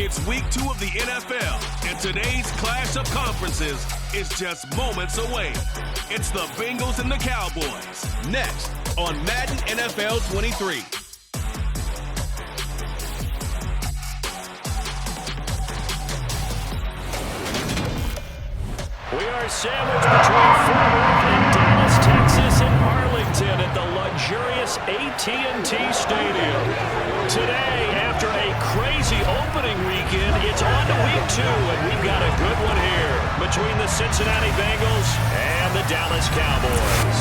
It's week 2 of the NFL, and today's clash of conferences is just moments away. It's the Bengals and the Cowboys. Next on Madden NFL 23. We are sandwiched between Fort Worth and Dallas, Texas, and Arlington at the luxurious AT&T Stadium. Today, after a crazy opening weekend, it's on to week 2, and we've got a good one here between the Cincinnati Bengals and the Dallas Cowboys.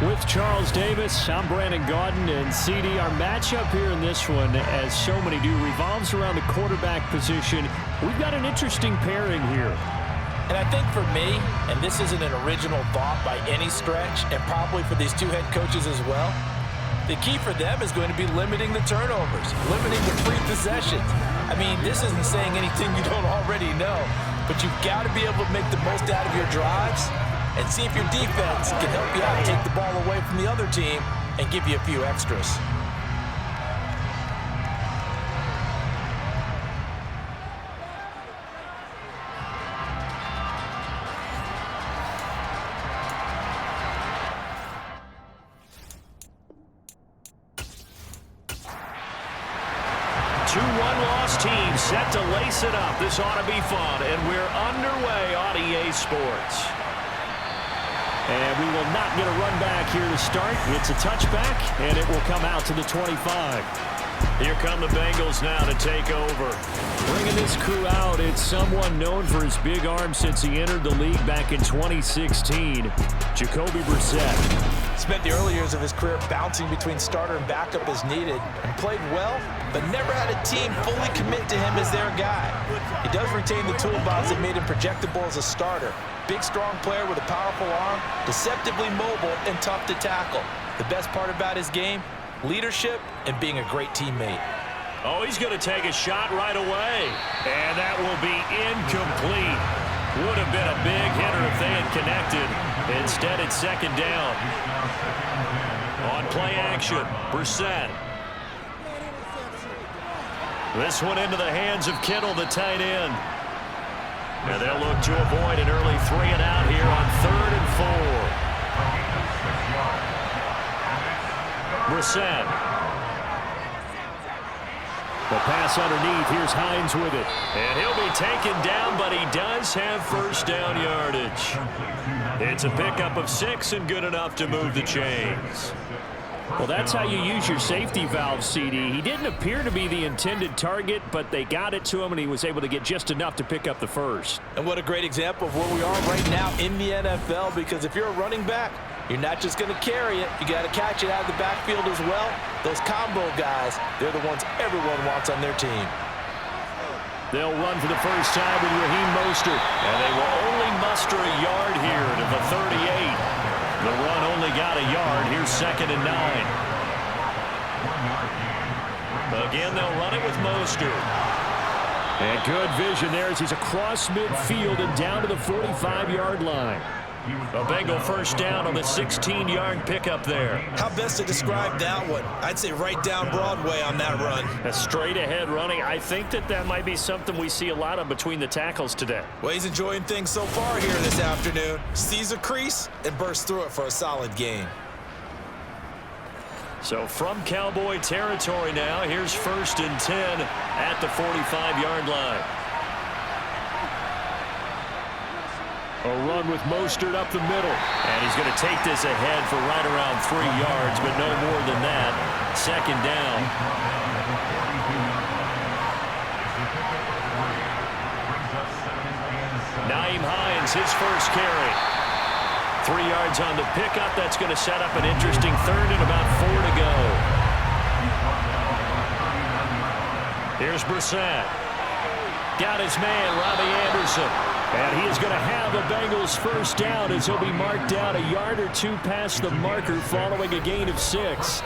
With Charles Davis, I'm Brandon Gaudin, and CD, our matchup here in this one, as so many do, revolves around the quarterback position. We've got an interesting pairing here. And I think for me, and this isn't an original thought by any stretch, and probably for these two head coaches as well, the key for them is going to be limiting the turnovers, limiting the free possessions. I mean, this isn't saying anything you don't already know, but you've got to be able to make the most out of your drives and see if your defense can help you out and take the ball away from the other team and give you a few extras. Two one-loss teams set to lace it up. This ought to be fun, and we're underway on EA Sports. And we will not get a run back here to start. It's a touchback, and it will come out to the 25. Here come the Bengals now to take over. Bringing this crew out, it's someone known for his big arm since he entered the league back in 2016, Jacoby Brissett. Spent the early years of his career bouncing between starter and backup as needed, and played well, but never had a team fully commit to him as their guy. He does retain the toolbox that made him projectable as a starter. Big, strong player with a powerful arm, deceptively mobile, and tough to tackle. The best part about his game, leadership and being a great teammate. Oh, he's going to take a shot right away, and that will be incomplete. Would have been a big hitter if they had connected. Instead, it's second down. On play action, Brissett. This one into the hands of Kittle, the tight end. And they'll look to avoid an early 3-and-out here on 3rd and 4. Brissett. The pass underneath. Here's Hines with it. And he'll be taken down, but he does have first down yardage. It's a pickup of 6 and good enough to move the chains. Well, that's how you use your safety valve, CD. He didn't appear to be the intended target, but they got it to him, and he was able to get just enough to pick up the first. And what a great example of where we are right now in the NFL, because if you're a running back, you're not just going to carry it. You got to catch it out of the backfield as well. Those combo guys, they're the ones everyone wants on their team. They'll run for the first time with Raheem Mostert, and they will only muster a yard here to the 38. The run only got a yard. Here's 2nd and 9. Again, they'll run it with Mostert. And good vision there as he's across midfield and down to the 45-yard line. A Bengal first down on the 16-yard pickup there. How best to describe that one? I'd say right down Broadway on that run. A straight-ahead running. I think that might be something we see a lot of between the tackles today. Well, he's enjoying things so far here this afternoon. Sees a crease and bursts through it for a solid gain. So from Cowboy territory now, here's 1st and 10 at the 45-yard line. A run with Mostert up the middle. And he's going to take this ahead for right around 3 yards, but no more than that. 2nd down. Nyheim Hines, his first carry. 3 yards on the pickup. That's going to set up an interesting 3rd and about 4 to go. Here's Brissett. Got his man, Robbie Anderson. And he is going to have a Bengals first down as he'll be marked down a yard or two past the marker following a gain of 6.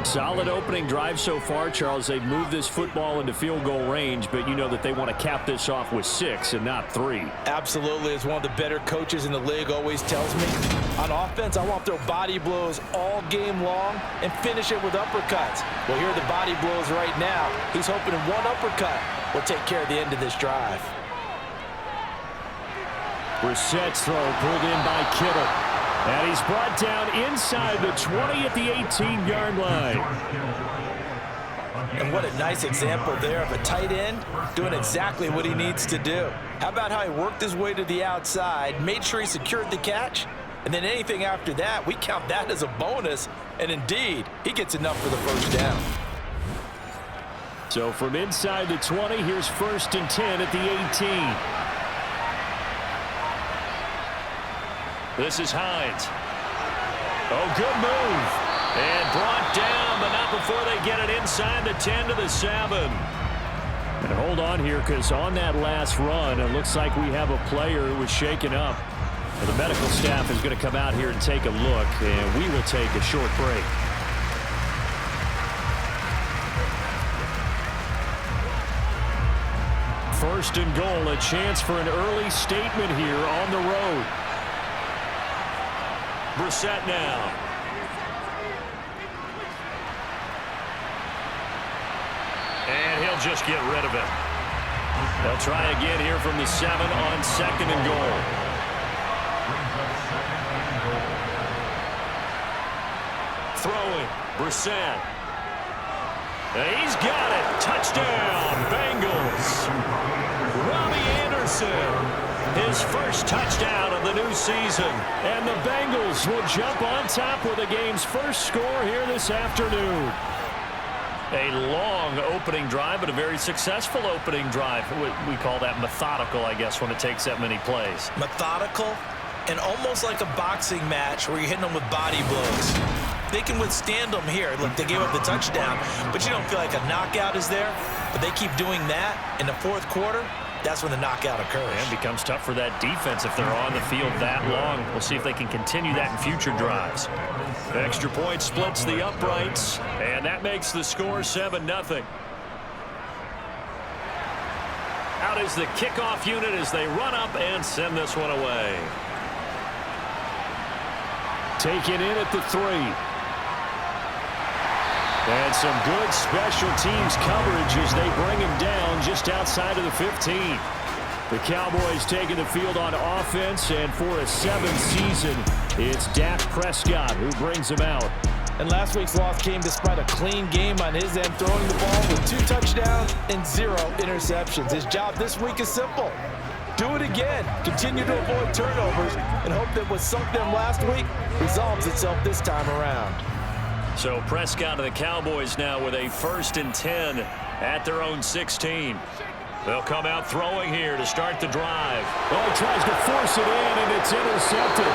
Solid opening drive so far, Charles. They've moved this football into field goal range, but you know that they want to cap this off with 6 and not 3. Absolutely. As one of the better coaches in the league always tells me, on offense, I want to throw body blows all game long and finish it with uppercuts. Well, here are the body blows right now. He's hoping one uppercut will take care of the end of this drive. Brissett's throw pulled in by Kittle. And he's brought down inside the 20 at the 18-yard line. And what a nice example there of a tight end doing exactly what he needs to do. How about how he worked his way to the outside, made sure he secured the catch, and then anything after that, we count that as a bonus. And indeed, he gets enough for the first down. So from inside the 20, here's 1st and 10 at the 18. This is Hines. Oh, good move. And brought down, but not before they get it inside the 10 to the 7. And hold on here, because on that last run, it looks like we have a player who was shaken up. And the medical staff is going to come out here and take a look, and we will take a short break. First and goal, a chance for an early statement here on the road. Brissett now. And he'll just get rid of it. They'll try again here from the 7 on 2nd and goal. Throwing, Brissett. And he's got it. Touchdown, Bengals. Robbie Anderson. His first touchdown of the new season. And the Bengals will jump on top with the game's first score here this afternoon. A long opening drive, but a very successful opening drive. We call that methodical, I guess, when it takes that many plays. Methodical and almost like a boxing match where you're hitting them with body blows. They can withstand them here. Look, they gave up the touchdown, but you don't feel like a knockout is there. But they keep doing that in the 4th quarter. That's when the knockout occurs. And it becomes tough for that defense if they're on the field that long. We'll see if they can continue that in future drives. The extra point splits the uprights, and that makes the score 7-0. Out is the kickoff unit as they run up and send this one away. Taken in at the 3. And some good special teams coverage as they bring him down just outside of the 15. The Cowboys taking the field on offense, and for a 7th season, it's Dak Prescott who brings them out. And last week's loss came despite a clean game on his end, throwing the ball with 2 touchdowns and 0 interceptions. His job this week is simple. Do it again. Continue to avoid turnovers and hope that what sunk them last week resolves itself this time around. So Prescott and the Cowboys now with a 1st and 10 at their own 16. They'll come out throwing here to start the drive. Oh, he tries to force it in, and it's intercepted.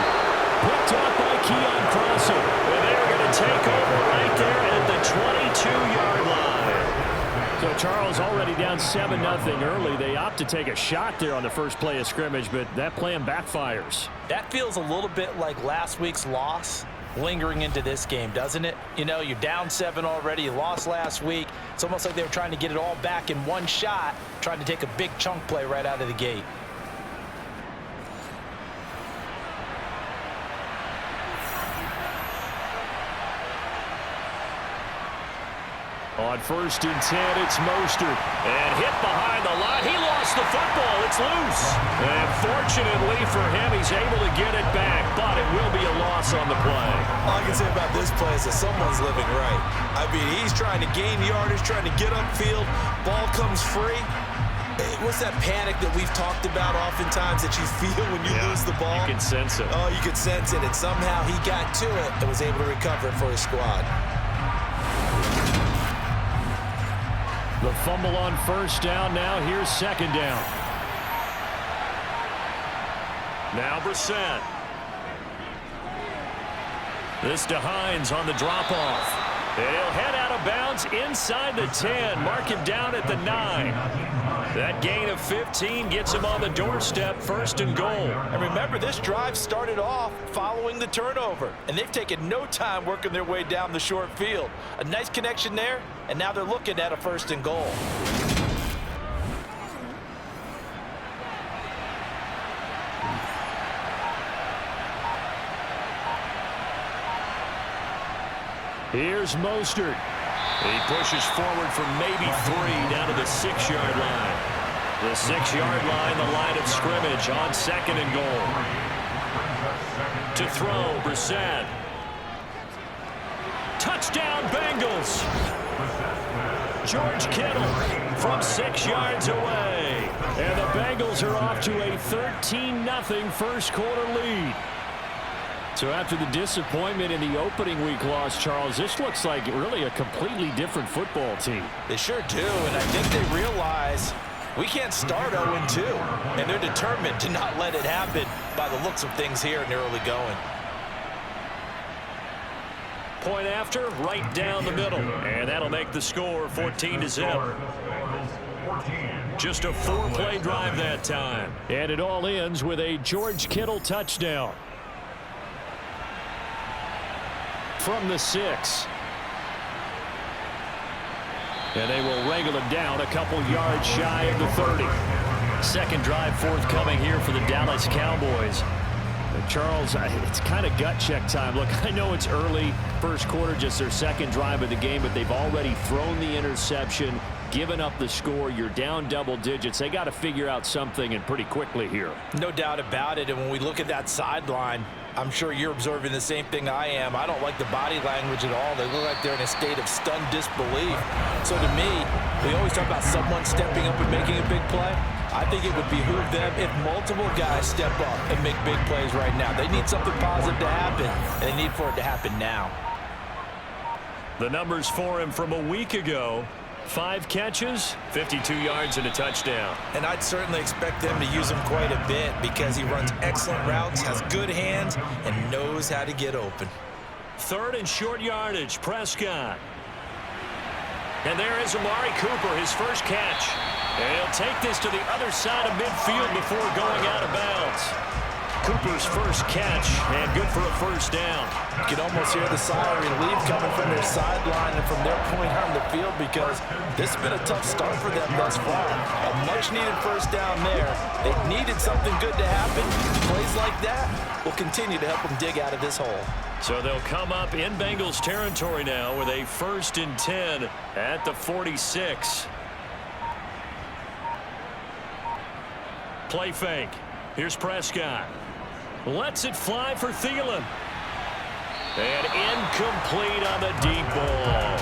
Picked up by Keon Crossing. And they're going to take over right there at the 22-yard line. So Charles already down 7-0 early. They opt to take a shot there on the first play of scrimmage, but that plan backfires. That feels a little bit like last week's loss lingering into this game, doesn't it? You know, you're down 7 already. You lost last week. It's almost like they were trying to get it all back in one shot, trying to take a big chunk play right out of the gate. On 1st and 10, it's Mostert. And hit behind the line. He lost the football. It's loose. And fortunately for him, he's able to get it back, but it will be a loss on the play. All I can say about this play is that someone's living right. I mean, he's trying to gain yardage, trying to get upfield. Ball comes free. What's that panic that we've talked about oftentimes that you feel when you lose the ball? You can sense it. Oh, you could sense it. And somehow he got to it and was able to recover it for his squad. The fumble on 1st down. Now here's 2nd down. Now Brissett. This to Hines on the drop-off. And he'll head out of bounds inside the 10. Mark him down at the 9. That gain of 15 gets him on the doorstep, 1st and goal. And remember, this drive started off following the turnover, and they've taken no time working their way down the short field. A nice connection there, and now they're looking at a 1st and goal. Here's Mostert. He pushes forward for maybe 3 down to the 6-yard line. The 6-yard line, the line of scrimmage on 2nd and goal. To throw, Brissett. Touchdown, Bengals. George Kittle from 6 yards away. And the Bengals are off to a 13-0 first quarter lead. So after the disappointment in the opening week loss, Charles, this looks like really a completely different football team. They sure do, and I think they realize we can't start 0-2, and they're determined to not let it happen by the looks of things here in the early going. Point after, right down the middle, and that'll make the score 14-0. Just a 4-play drive that time. And it all ends with a George Kittle touchdown. From the 6. And they will wrangle him down a couple yards shy of the 30. Second drive forthcoming here for the Dallas Cowboys. Charles, it's kind of gut check time. Look, I know it's early, first quarter, just their second drive of the game, but they've already thrown the interception, given up the score. You're down double digits. They got to figure out something, and pretty quickly here. No doubt about it, and when we look at that sideline, I'm sure you're observing the same thing I am. I don't like the body language at all. They look like they're in a state of stunned disbelief. So to me, we always talk about someone stepping up and making a big play. I think it would behoove them if multiple guys step up and make big plays right now. They need something positive to happen, and they need for it to happen now. The numbers for him from a week ago: 5 catches, 52 yards, and a touchdown. And I'd certainly expect them to use him quite a bit because he runs excellent routes, has good hands, and knows how to get open. 3rd and short yardage, Prescott. And there is Amari Cooper, his first catch. And he'll take this to the other side of midfield before going out of bounds. Cooper's first catch, and good for a first down. You can almost hear the sigh of relief coming from their sideline and from their point on the field because this has been a tough start for them thus far. A much-needed first down there. They needed something good to happen. Plays like that will continue to help them dig out of this hole. So they'll come up in Bengals territory now with a 1st and 10 at the 46. Play fake. Here's Prescott. Lets it fly for Thielen. And incomplete on the deep ball.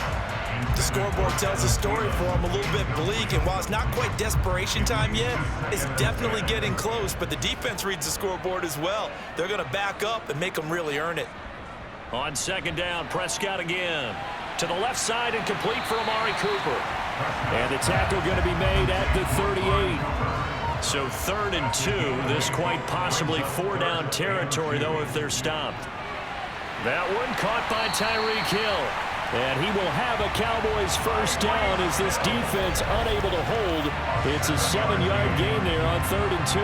The scoreboard tells a story for him, a little bit bleak, and while it's not quite desperation time yet, it's definitely getting close, but the defense reads the scoreboard as well. They're going to back up and make them really earn it. On 2nd down, Prescott again. To the left side and complete for Amari Cooper. And the tackle going to be made at the 38. So 3rd and 2, this quite possibly 4-down territory, though, if they're stopped. That one caught by Tyreek Hill. And he will have a Cowboys first down as this defense unable to hold. It's a 7-yard gain there on 3rd and 2.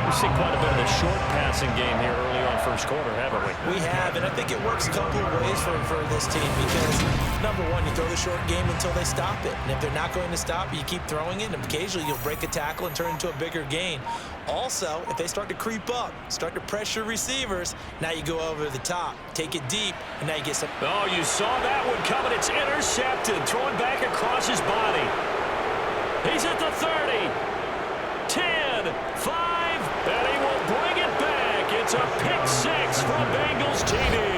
We've seen quite a bit of the short passing game here early on first quarter, haven't we? We have, and I think it works a couple of ways for this team because, number one, you throw the short game until they stop it. And if they're not going to stop it, you keep throwing it, and occasionally you'll break a tackle and turn into a bigger gain. Also, if they start to creep up, start to pressure receivers, now you go over the top, take it deep, and now you get some... Oh, you saw that one coming. It's intercepted. Throwing back across his body. He's at the 30. 10, 5, and he will bring it back. It's a pick 6 from Bengals TD.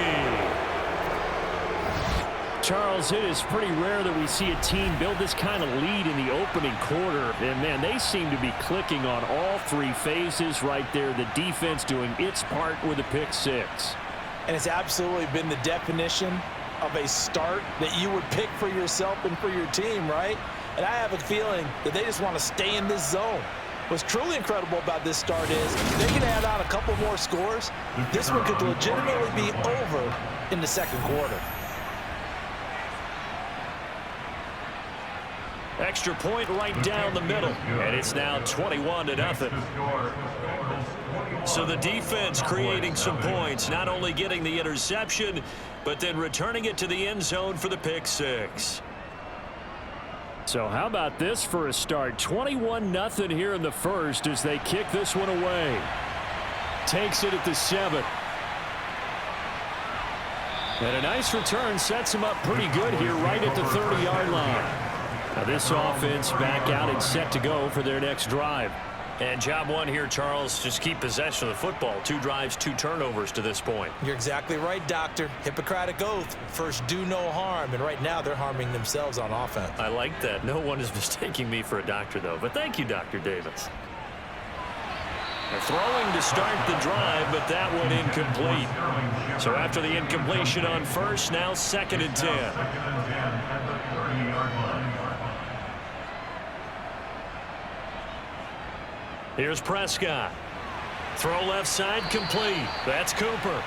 Charles, it is pretty rare that we see a team build this kind of lead in the opening quarter. And, man, they seem to be clicking on all 3 phases right there. The defense doing its part with a pick 6. And it's absolutely been the definition of a start that you would pick for yourself and for your team, right? And I have a feeling that they just want to stay in this zone. What's truly incredible about this start is they can add on a couple more scores. This one could legitimately be over in the second quarter. Extra point right down the middle, and it's now 21-0. So the defense creating some points, not only getting the interception, but then returning it to the end zone for the pick six. So how about this for a start? 21-0 here in the first as they kick this one away. Takes it at the 7. And a nice return sets him up pretty good here right at the 30-yard line. Now this offense back out and set to go for their next drive. And job one here, Charles, just keep possession of the football. 2 drives, 2 turnovers to this point. You're exactly right, Doctor. Hippocratic oath. First, do no harm. And right now, they're harming themselves on offense. I like that. No one is mistaking me for a doctor, though. But thank you, Dr. Davis. They're throwing to start the drive, but that one incomplete. So after the incompletion on first, now 2nd and 10. Here's Prescott. Throw left side complete. That's Cooper.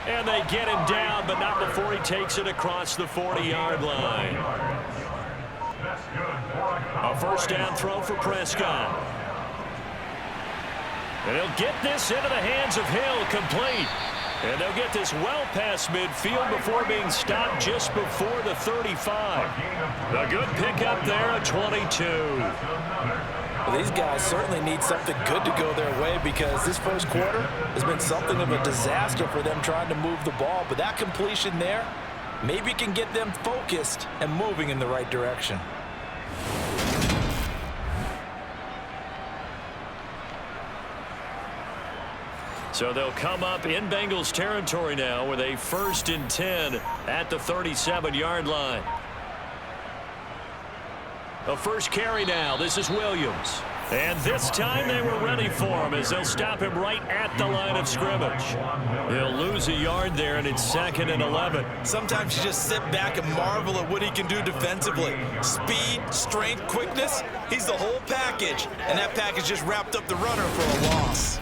And they get him down, but not before he takes it across the 40-yard line. A first down throw for Prescott. And he'll get this into the hands of Hill, complete. And they'll get this well past midfield before being stopped just before the 35. A good pickup there at 22. Well, these guys certainly need something good to go their way because this first quarter has been something of a disaster for them trying to move the ball. But that completion there maybe can get them focused and moving in the right direction. So they'll come up in Bengals territory now with a 1st and 10 at the 37-yard line. A first carry now. This is Williams. And this time they were ready for him as they'll stop him right at the line of scrimmage. He'll lose a yard there, and it's 2nd and 11. Sometimes you just sit back and marvel at what he can do defensively. Speed, strength, quickness, he's the whole package. And that package just wrapped up the runner for a loss.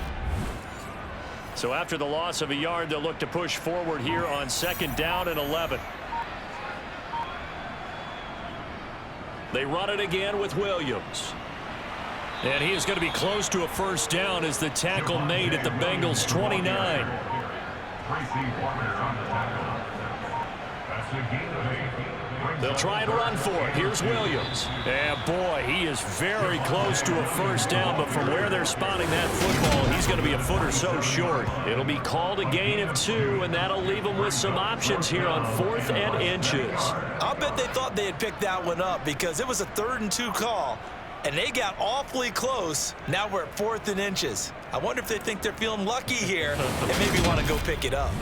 So after the loss of a yard, they'll look to push forward here on 2nd down and 11. They run it again with Williams. And he is going to be close to a first down as the tackle made at the Bengals 29. They'll try and run for it. Here's Williams. And boy, he is very close to a first down, but from where they're spotting that football, he's going to be a foot or so short. It'll be called a gain of 2, and that'll leave them with some options here on 4th and inches. I'll bet they thought they had picked that one up because it was a 3rd and 2 call, and they got awfully close. Now we're at 4th and inches. I wonder if they think they're feeling lucky here and maybe want to go pick it up.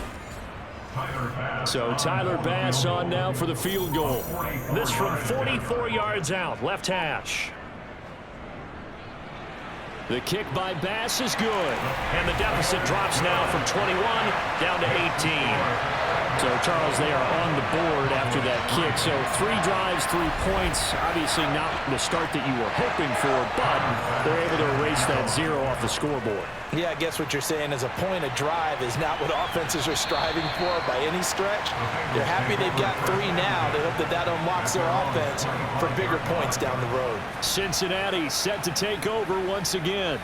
So Tyler Bass on now for the field goal. This from 44 yards out, left hash. The kick by Bass is good. And the deficit drops now from 21 down to 18. So, Charles, they are on the board after that kick. So 3 drives, 3 points. Obviously not the start that you were hoping for, but they're able to erase that 0 off the scoreboard. Yeah, I guess what you're saying is a point a drive is not what offenses are striving for by any stretch. They're happy they've got 3 now. They hope that that unlocks their offense for bigger points down the road. Cincinnati set to take over once again.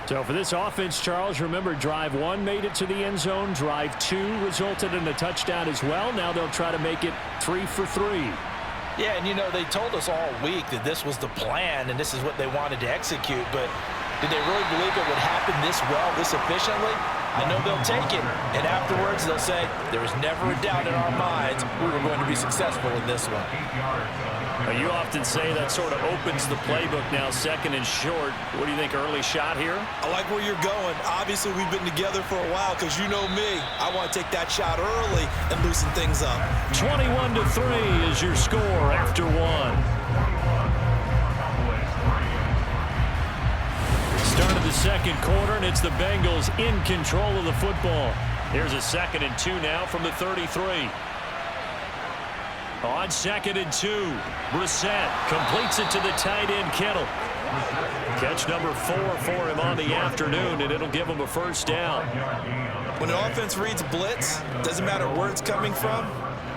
So for this offense, Charles, remember drive 1 made it to the end zone. Drive 2 resulted in a touchdown as well. Now they'll try to make it 3 for 3. Yeah, and you know, they told us all week that this was the plan and this is what they wanted to execute, but did they really believe it would happen this well, this efficiently? I know they'll take it, and afterwards they'll say, there was never a doubt in our minds we were going to be successful in this one. Now, you often say that sort of opens the playbook now, 2nd and short. What do you think, early shot here? I like where you're going. Obviously, we've been together for a while because you know me. I want to take that shot early and loosen things up. 21-3 is your score after 1. Start of the 2nd quarter, and it's the Bengals in control of the football. Here's a 2nd and 2 now from the 33. On 2nd and 2, Brissett completes it to the tight end, Kittle. Catch number 4 for him on the afternoon, and it'll give him a first down. When an offense reads blitz, doesn't matter where it's coming from,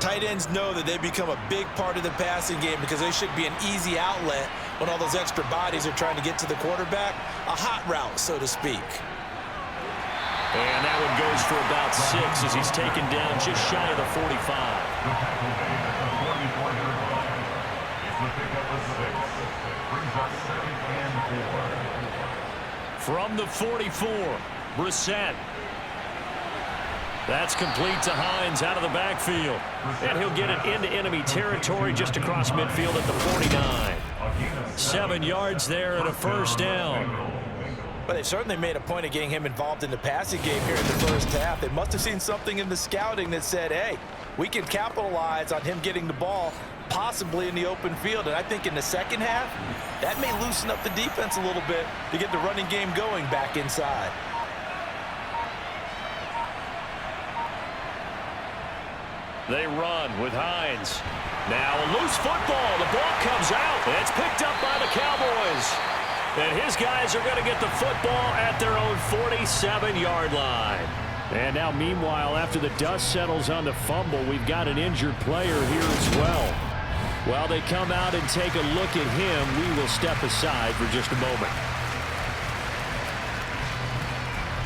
Tight ends know that they become a big part of the passing game because they should be an easy outlet when all those extra bodies are trying to get to the quarterback. A hot route, so to speak. And that one goes for about 6 as he's taken down just shy of the 45. From the 44, Brissett. That's complete to Hines out of the backfield. And he'll get it into enemy territory just across midfield at the 49. 7 yards there and a first down. But they certainly made a point of getting him involved in the passing game here in the first half. They must have seen something in the scouting that said, hey, we can capitalize on him getting the ball possibly in the open field. And I think in the second half, that may loosen up the defense a little bit to get the running game going back inside. They run with Hines. Now a loose football. The ball comes out. It's picked up by the Cowboys. And his guys are going to get the football at their own 47-yard line. And now, meanwhile, after the dust settles on the fumble, we've got an injured player here as well. While they come out and take a look at him, we will step aside for just a moment.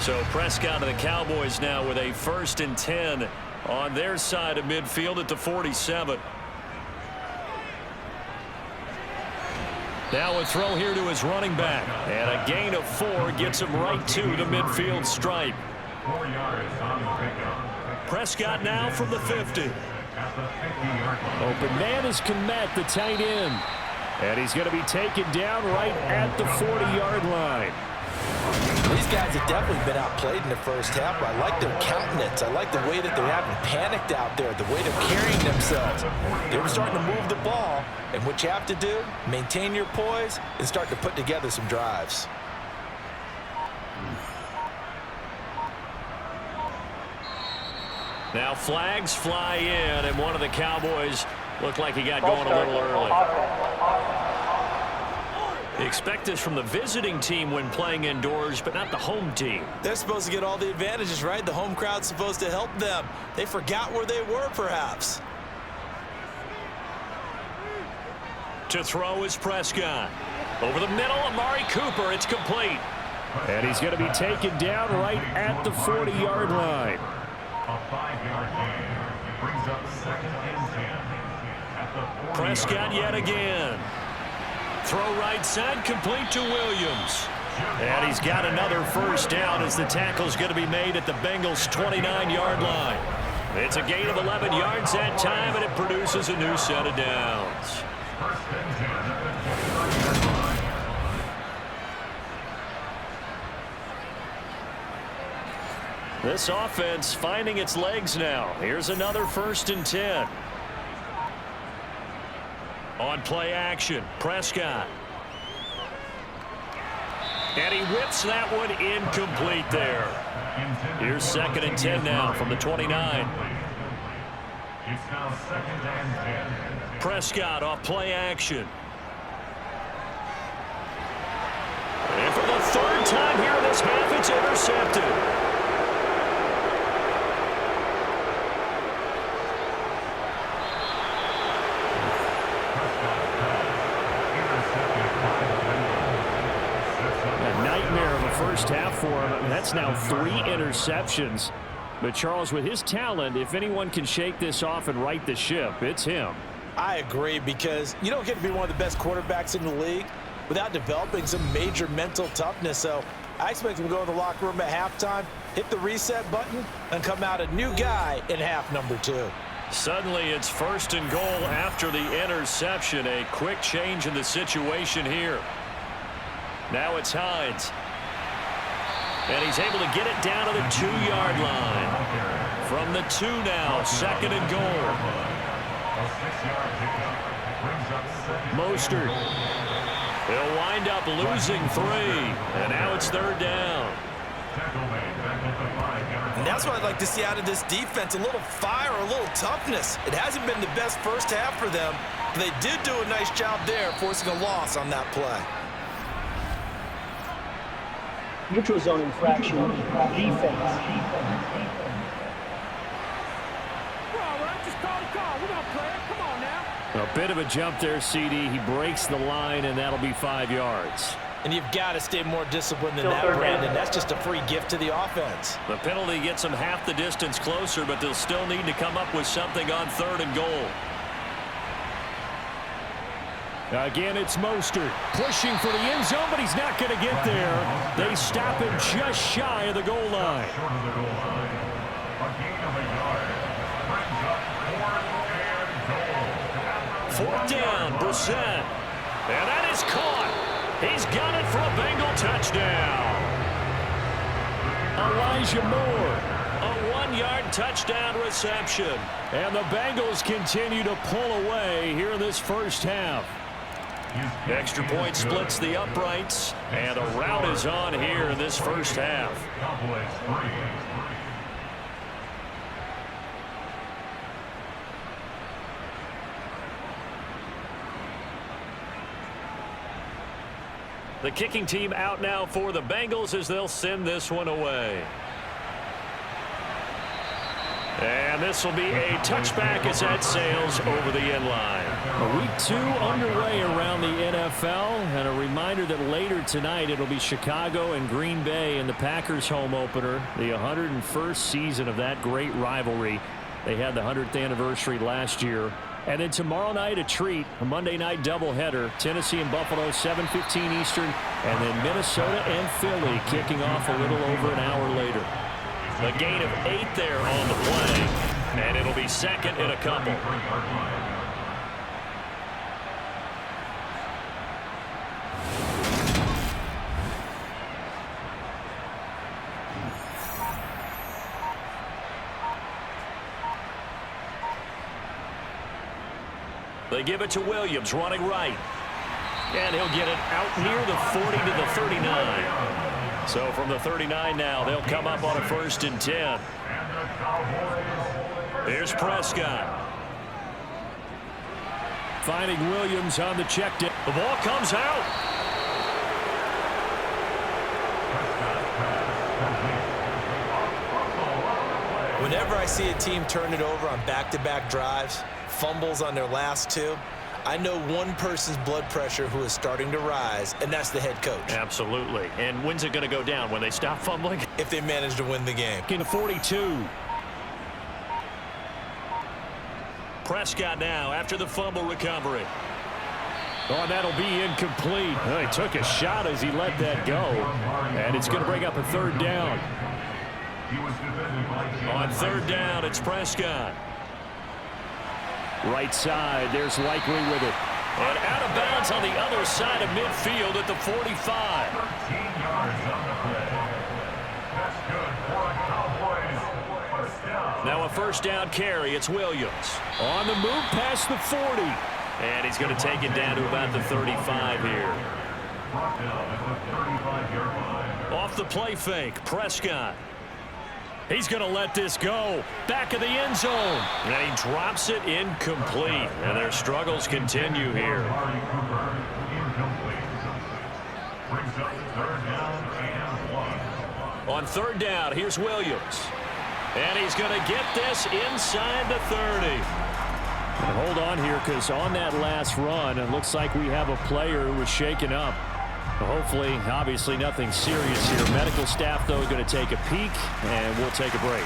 So Prescott of the Cowboys now with a 1st and 10 on their side of midfield at the 47. Now a throw here to his running back. And a gain of 4 gets him right to the midfield stripe. 4 yards on the pickup. Prescott now from the 50. Open man is Kmet, the tight end. And he's going to be taken down right at the 40-yard line. These guys have definitely been outplayed in the first half, but I like their countenance. I like the way that they haven't panicked out there, the way they're carrying themselves. They were starting to move the ball, and what you have to do, maintain your poise and start to put together some drives. Now flags fly in, and one of the Cowboys looked like he got going a little early. Expect this from the visiting team when playing indoors, but not the home team. They're supposed to get all the advantages, right? The home crowd's supposed to help them. They forgot where they were, perhaps. To throw is Prescott. Over the middle, Amari Cooper. It's complete. And he's going to be taken down right at the 40-yard line. A 5-yard gain brings up 2nd and 10 at the 40-yard line. Prescott yet again. Throw right side, complete to Williams. And he's got another first down as the tackle's going to be made at the Bengals' 29-yard line. It's a gain of 11 yards that time, and it produces a new set of downs. 1st and 10 at the 25-yard line. This offense finding its legs now. Here's another 1st and 10. On play action, Prescott. And he whips that one incomplete there. Here's 2nd and 10 now from the 29. It's now 2nd and 10. Prescott off play action. And for the 3rd time here in this half, it's intercepted. First half for him. That's now 3 interceptions. But Charles, with his talent, if anyone can shake this off and right the ship, it's him. I agree, because you don't get to be one of the best quarterbacks in the league without developing some major mental toughness. So I expect him to go in the locker room at halftime, hit the reset button, and come out a new guy in half number 2. Suddenly it's 1st and goal after the interception. A quick change in the situation here. Now it's Hines. And he's able to get it down to the 2-yard line. From the 2 now, 2nd and goal. Mostert. He'll wind up losing 3. And now it's 3rd down. And that's what I'd like to see out of this defense. A little fire, a little toughness. It hasn't been the best first half for them, but they did do a nice job there, forcing a loss on that play. Neutral zone infraction, defense. Bro, I just called a A bit of a jump there, CD. He breaks the line, and that'll be 5 yards. And you've got to stay more disciplined than that, Brandon. That's just a free gift to the offense. The penalty gets them half the distance closer, but they'll still need to come up with something on 3rd and goal. Again, it's Mostert pushing for the end zone, but he's not going to get there. They stop him just shy of the goal line. Short of the goal line. A gain of a yard. Brings up 4th and goal. 4th down, Brissett. And that is caught. He's got it for a Bengal touchdown. Elijah Moore, a 1-yard touchdown reception. And the Bengals continue to pull away here in this first half. Extra point splits the uprights, and a rout is on here in this first half. Cowboys 3. The kicking team out now for the Bengals as they'll send this one away. And this will be a touchback as that sails over the end line. Week 2 underway around the NFL, and a reminder that later tonight it'll be Chicago and Green Bay in the Packers home opener, the 101st season of that great rivalry. They had the 100th anniversary last year. And then tomorrow night, a treat, a Monday night doubleheader. Tennessee and Buffalo, 7:15 Eastern. And then Minnesota and Philly kicking off a little over an hour later. A gain of 8 there on the play. And it'll be 2nd and a couple. They give it to Williams, running right. And he'll get it out near the 40 to the 39. So from the 39 now, they'll come up on a 1st and 10. Here's Prescott. Finding Williams on the check down. The ball comes out. Whenever I see a team turn it over on back-to-back drives, fumbles on their last 2, I know one person's blood pressure who is starting to rise, and that's the head coach. Absolutely. And when's it going to go down? When they stop fumbling? If they manage to win the game. Into 42. Prescott now after the fumble recovery. Oh, that'll be incomplete. Well, he took a shot as he let that go. And it's going to bring up a 3rd down. On 3rd down, it's Prescott. Right side, there's Likely with it. And out of bounds on the other side of midfield at the 45. 13 yards on the play. That's good for a Cowboys 1st down. Now a 1st down carry. It's Williams. On the move past the 40. And he's going to take it down to about the 35 here. Brought down at the 35-yard line. Off the play fake, Prescott. He's going to let this go. Back of the end zone. And he drops it incomplete. And their struggles continue here. Brings up 3rd down and 1. On 3rd down, here's Williams. And he's going to get this inside the 30. And hold on here, because on that last run, it looks like we have a player who was shaken up. Hopefully, obviously nothing serious here. Medical staff, though, going to take a peek, and we'll take a break.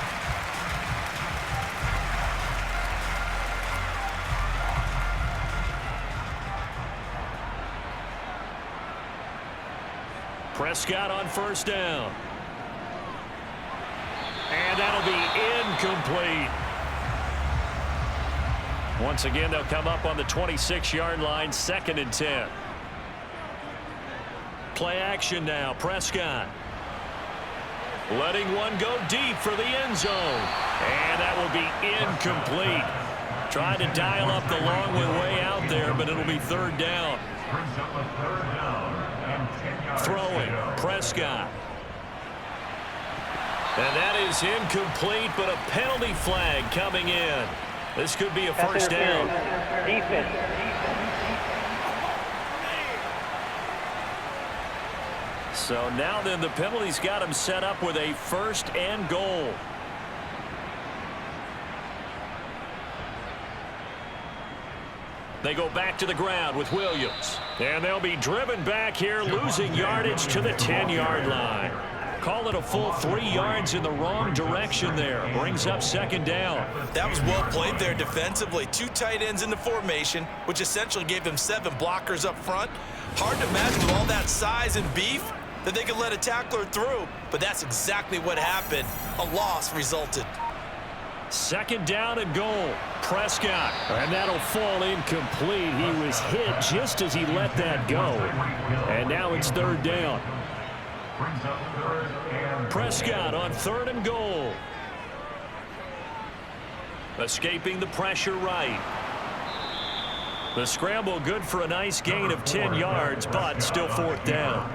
Prescott on 1st down. And that'll be incomplete. Once again, they'll come up on the 26-yard line, 2nd and 10. Play action now, Prescott. Letting one go deep for the end zone. And that will be incomplete. Tried to dial up the long way out there, but it'll be 3rd down. Brings up a 3rd down and 10 yards. Throwing, Prescott. And that is incomplete, but a penalty flag coming in. This could be a 1st down. Defense. So now then the penalty's got him set up with a 1st and goal. They go back to the ground with Williams. And they'll be driven back here, losing yardage to the 10-yard line. Call it a full 3 yards in the wrong direction there. Brings up second down. That was well played there defensively. 2 tight ends in the formation, which essentially gave them 7 blockers up front. Hard to imagine with all that size and beef that they could let a tackler through, but that's exactly what happened. A loss resulted. Second down and goal. Prescott. And that'll fall incomplete. He was hit just as he let that go. And now it's third down. Prescott on third and goal. Escaping the pressure right. The scramble good for a nice gain of 10 yards, but still fourth down.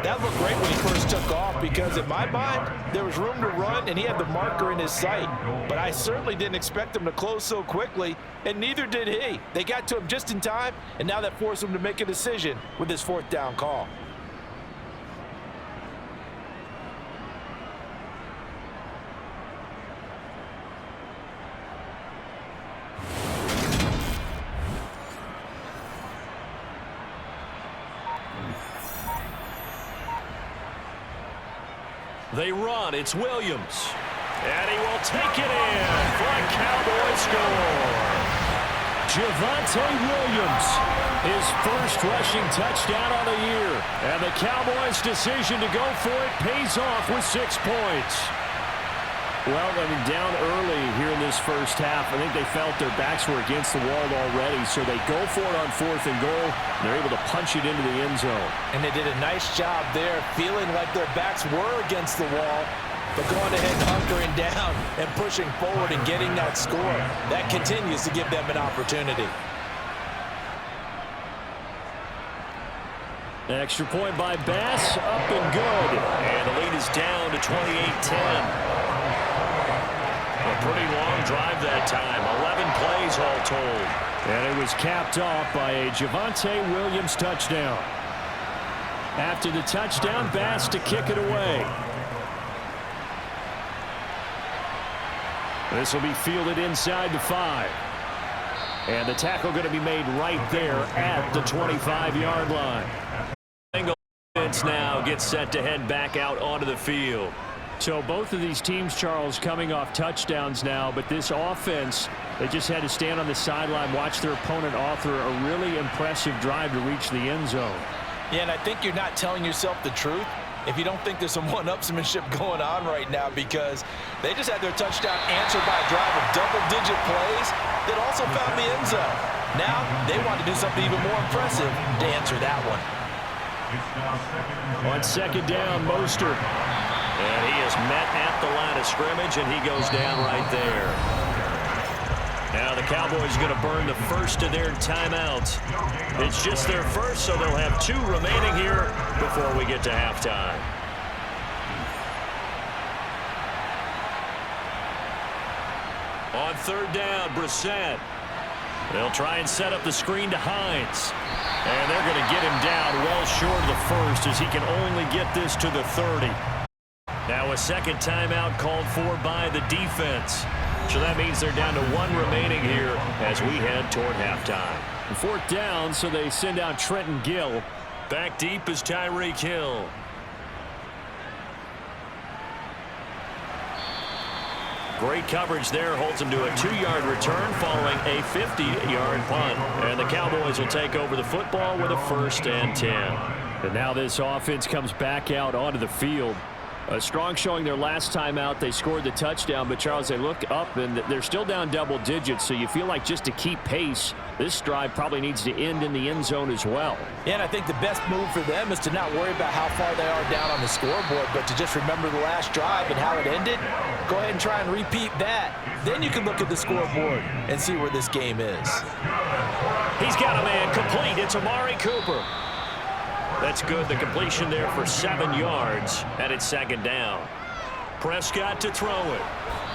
That looked great when he first took off because in my mind, there was room to run and he had the marker in his sight. But I certainly didn't expect him to close so quickly, and neither did he. They got to him just in time, and now that forced him to make a decision with his fourth down call. They run. It's Williams. And he will take it in for a Cowboys score. Javonte Williams, his first rushing touchdown on the year. And the Cowboys' decision to go for it pays off with 6 points. Well, I mean, down early here in this first half, I think they felt their backs were against the wall already, so they go for it on fourth and goal. They're able to punch it into the end zone. And they did a nice job there, feeling like their backs were against the wall, but going ahead and hunkering down and pushing forward and getting that score. That continues to give them an opportunity. Extra point by Bass, up and good. And the lead is down to 28-10. A pretty long drive that time, 11 plays all told. And it was capped off by a Javonte Williams touchdown. After the touchdown, Bass to kick it away. This will be fielded inside the 5. And the tackle going to be made right there at the 25-yard line. Bengals now gets set to head back out onto the field. So both of these teams, Charles, coming off touchdowns now, but this offense, they just had to stand on the sideline, watch their opponent author a really impressive drive to reach the end zone. Yeah, and I think you're not telling yourself the truth if you don't think there's some one-upsmanship going on right now, because they just had their touchdown answered by a drive of double-digit plays that also found the end zone. Now they want to do something even more impressive to answer that one. On second down, Mostert. And he is met at the line of scrimmage, and he goes down right there. Now the Cowboys are going to burn the first of their timeouts. It's just their first, so they'll have 2 remaining here before we get to halftime. On third down, Brissett. They'll try and set up the screen to Hines. And they're going to get him down well short of the first as he can only get this to the 30. Now a second timeout called for by the defense. So that means they're down to 1 remaining here as we head toward halftime. Fourth down, so they send out Trenton Gill. Back deep is Tyreek Hill. Great coverage there, holds him to a 2-yard return following a 50-yard punt. And the Cowboys will take over the football with a 1st and 10. And now this offense comes back out onto the field. A strong showing their last time out. They scored the touchdown, but Charles, they look up and they're still down double digits, so you feel like just to keep pace, this drive probably needs to end in the end zone as well. Yeah, and I think the best move for them is to not worry about how far they are down on the scoreboard, but to just remember the last drive and how it ended. Go ahead and try and repeat that. Then you can look at the scoreboard and see where this game is. He's got a man complete. It's Amari Cooper. That's good. The completion there for 7 yards, and it's second down. Prescott to throw it.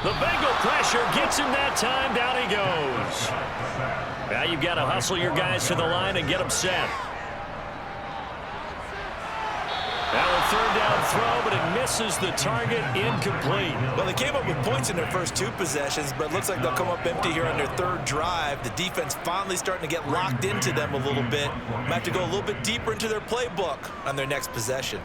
The Bengal pressure gets him that time. Down he goes. Now you've got to hustle your guys to the line and get them set. Now a third down throw, but it misses the target, incomplete. Well, they came up with points in their first 2 possessions, but it looks like they'll come up empty here on their 3rd drive. The defense finally starting to get locked into them a little bit. Might have to go a little bit deeper into their playbook on their next possession.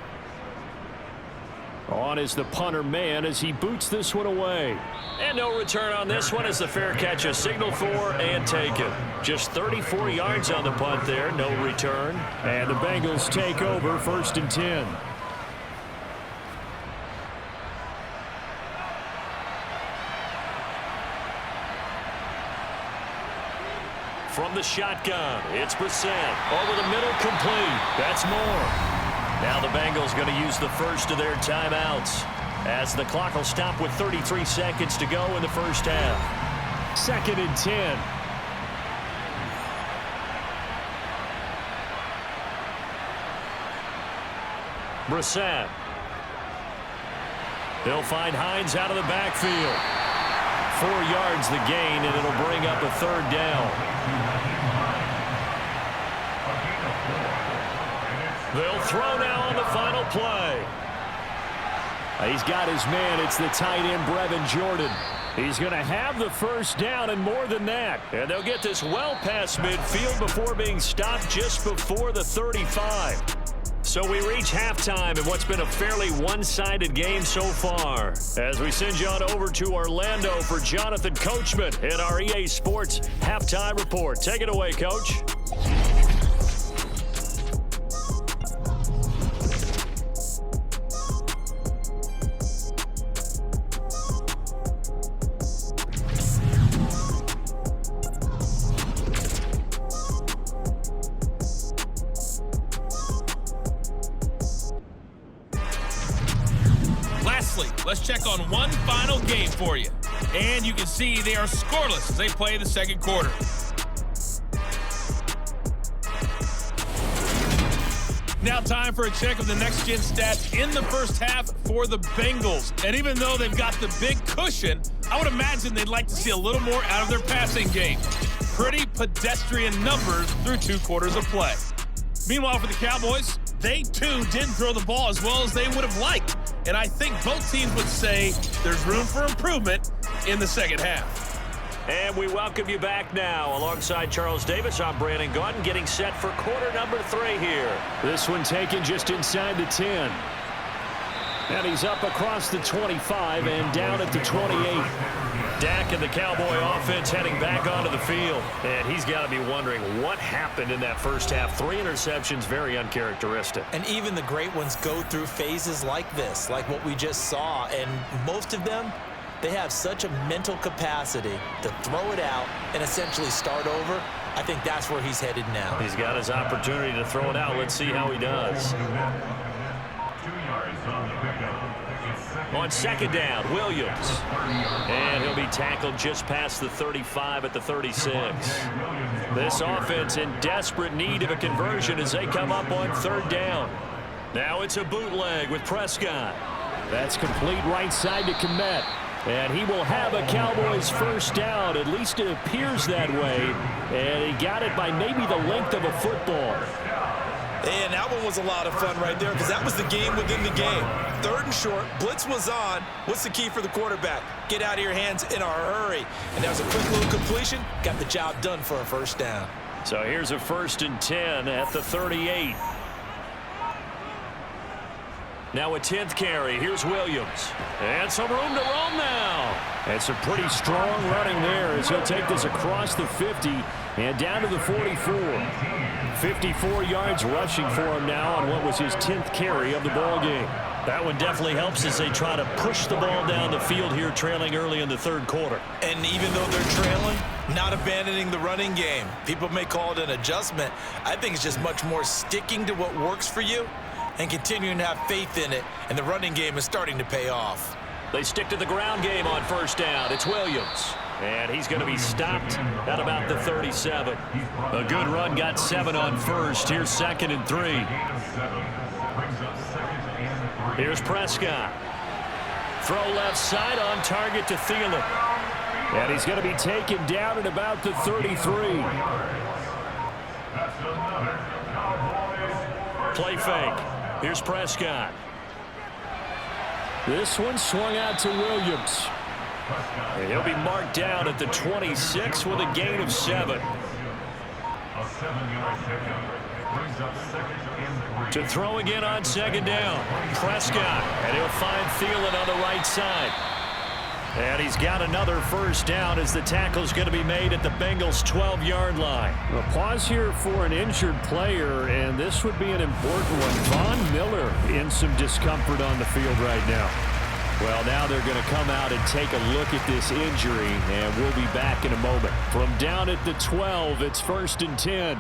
On is the punter man as he boots this one away. And no return on this one as the fair catch is signaled for and taken. Just 34 yards on the punt there, no return. And the Bengals take over 1st and 10. From the shotgun, it's Brissett. Over the middle, complete. That's more. Now the Bengals going to use the first of their timeouts as the clock will stop with 33 seconds to go in the first half. 2nd and 10. Brissett. They'll find Hines out of the backfield. 4 yards the gain, and it'll bring up a 3rd down. They'll throw now on the final play. He's got his man. It's the tight end, Brevin Jordan. He's going to have the first down and more than that. And they'll get this well past midfield before being stopped just before the 35. So we reach halftime in what's been a fairly one-sided game so far. As we send you on over to Orlando for Jonathan Coachman in our EA Sports Halftime Report. Take it away, Coach. Let's check on one final game for you. And you can see they are scoreless as they play the 2nd quarter. Now time for a check of the next-gen stats in the first half for the Bengals. And even though they've got the big cushion, I would imagine they'd like to see a little more out of their passing game. Pretty pedestrian numbers through 2 quarters of play. Meanwhile, for the Cowboys, they too didn't throw the ball as well as they would have liked. And I think both teams would say there's room for improvement in the 2nd half. And we welcome you back now. Alongside Charles Davis, I'm Brandon Gaudin, getting set for quarter number 3 here. This one taken just inside the 10. And he's up across the 25 and down at the 28. Dak and the Cowboy offense heading back onto the field. And he's got to be wondering what happened in that first half. 3 interceptions, very uncharacteristic. And even the great ones go through phases like this, like what we just saw. And most of them, they have such a mental capacity to throw it out and essentially start over. I think that's where he's headed now. He's got his opportunity to throw it out. Let's see how he does. On 2nd down, Williams. And he'll be tackled just past the 35 at the 36. This offense in desperate need of a conversion as they come up on 3rd down. Now it's a bootleg with Prescott. That's complete right side to Kmet. And he will have a Cowboys first down. At least it appears that way. And he got it by maybe the length of a football. And that one was a lot of fun right there because that was the game within the game. 3rd and short, blitz was on. What's the key for the quarterback? Get out of your hands in a hurry. And that was a quick little completion. Got the job done for a first down. So here's a 1st and 10 at the 38. Now a 10th carry. Here's Williams. And some room to roam now. And some pretty strong running there as he'll take this across the 50 and down to the 44. 54 yards rushing for him now on what was his 10th carry of the ball game. That one definitely helps as they try to push the ball down the field here, trailing early in the 3rd quarter. And even though they're trailing, not abandoning the running game. People may call it an adjustment. I think it's just much more sticking to what works for you and continuing to have faith in it, and the running game is starting to pay off. They stick to the ground game on 1st down. It's Williams. And he's going to be stopped at about the 37. A good run, got 7 on 1st. Here's 2nd and 3. Here's Prescott. Throw left side on target to Thielen. And he's going to be taken down at about the 33. Play fake. Here's Prescott. This one swung out to Williams. And he'll be marked down at the 26 with a gain of 7. A 7-yard pickup brings up second and 3. To throw again on second down. Prescott, and he'll find Thielen on the right side. And he's got another first down as the tackle's going to be made at the Bengals' 12-yard line. A pause here for an injured player, and this would be an important one. Von Miller in some discomfort on the field right now. Well, now they're going to come out and take a look at this injury, and we'll be back in a moment. From down at the 12, it's 1st and 10.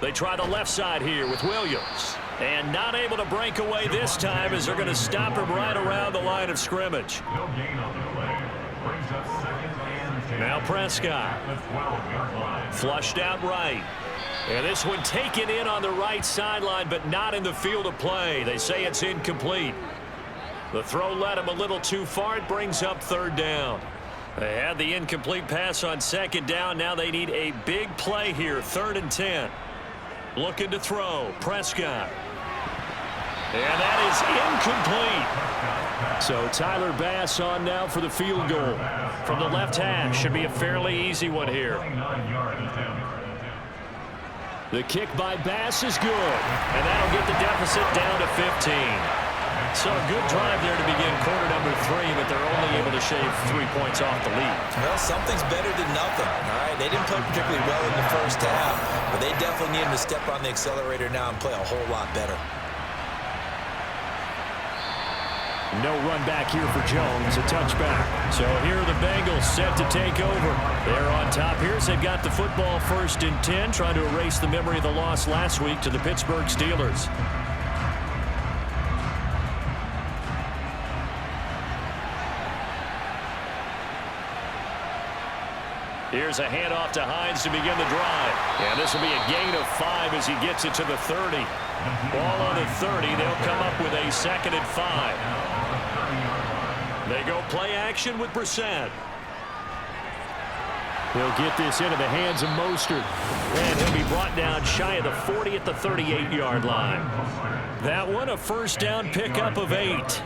They try the left side here with Williams. And not able to break away this time as they're going to stop him right around the line of scrimmage. No gain on the play. Brings up second and 10. Now Prescott. The 12-yard line. Flushed out right. And this one taken in on the right sideline, but not in the field of play. They say it's incomplete. The throw led him a little too far. It brings up 3rd down. They had the incomplete pass on 2nd down. Now they need a big play here. 3rd and 10. Looking to throw. Prescott. And that is incomplete. So Tyler Bass on now for the field goal. From the left hash. Should be a fairly easy one here. The kick by Bass is good. And that'll get the deficit down to 15. So a good drive there to begin quarter number 3, but they're only able to shave 3 points off the lead. Well, something's better than nothing, all right? They didn't play particularly well in the first half, but they definitely need him to step on the accelerator now and play a whole lot better. No run back here for Jones, a touchback. So here are the Bengals set to take over. They're on top here as they've got the football 1st and 10, trying to erase the memory of the loss last week to the Pittsburgh Steelers. Here's a handoff to Hines to begin the drive. And this will be a gain of 5 as he gets it to the 30. Ball on the 30. They'll come up with a 2nd and 5. They go play action with Brissett. He'll get this into the hands of Mostert. And he'll be brought down shy of the 40 at the 38-yard line. That one a first down pickup of 8.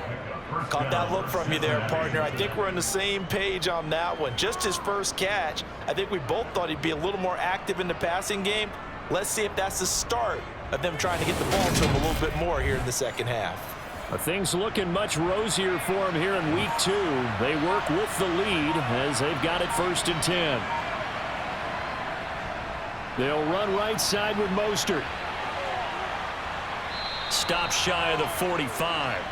Caught that look from you there, partner. I think we're on the same page on that one. Just his first catch. I think we both thought he'd be a little more active in the passing game. Let's see if that's the start of them trying to get the ball to him a little bit more here in the second half. Things looking much rosier for him here in week 2. They work with the lead as they've got it 1st and 10. They'll run right side with Mostert. Stop shy of the 45.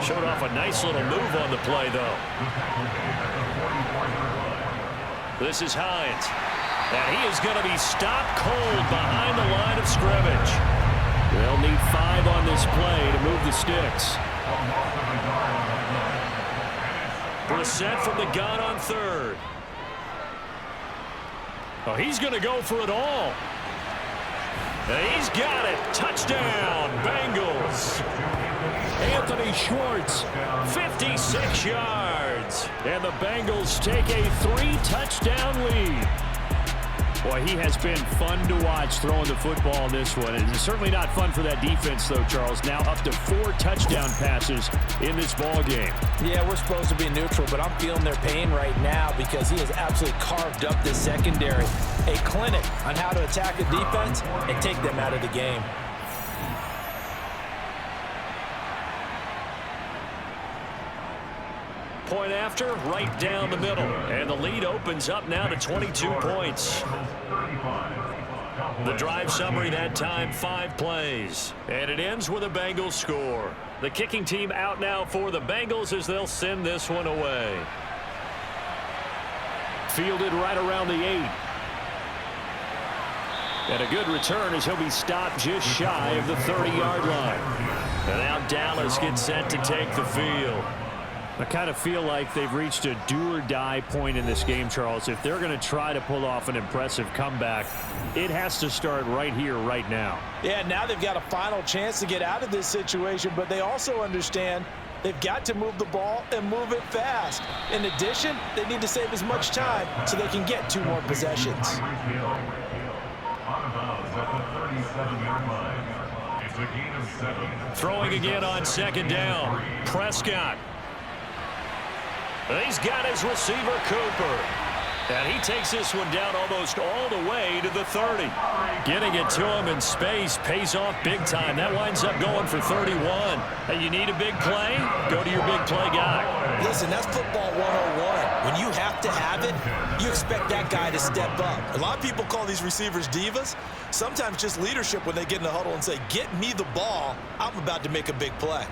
Showed off a nice little move on the play, though. This is Hines. And he is going to be stopped cold behind the line of scrimmage. They'll need 5 on this play to move the sticks. Brissett from the gun on 3rd. Oh, he's going to go for it all. And he's got it. Touchdown, Bengals. Anthony Schwartz, 56 yards. And the Bengals take a 3-touchdown lead. Boy, he has been fun to watch throwing the football in this one. It's certainly not fun for that defense, though, Charles. Now up to 4 touchdown passes in this ball game. Yeah, we're supposed to be neutral, but I'm feeling their pain right now because he has absolutely carved up this secondary. A clinic on how to attack a defense and take them out of the game. Point after, right down the middle. And the lead opens up now to 22 points. The drive summary that time, 5 plays. And it ends with a Bengals score. The kicking team out now for the Bengals as they'll send this one away. Fielded right around the 8. And a good return as he'll be stopped just shy of the 30-yard line. And now Dallas gets set to take the field. I kind of feel like they've reached a do-or-die point in this game, Charles. If they're going to try to pull off an impressive comeback, it has to start right here, right now. Yeah, now they've got a final chance to get out of this situation, but they also understand They've got to move the ball and move it fast. In addition, they need to save as much time so they can get 2 more possessions. Throwing again on 2nd down. Prescott. He's got his receiver, Cooper. And he takes this one down almost all the way to the 30. Getting it to him in space pays off big time. That winds up going for 31. Hey, you need a big play? Go to your big play guy. Listen, that's football 101. When you have to have it, you expect that guy to step up. A lot of people call these receivers divas. Sometimes just leadership when they get in the huddle and say, get me the ball. I'm about to make a big play.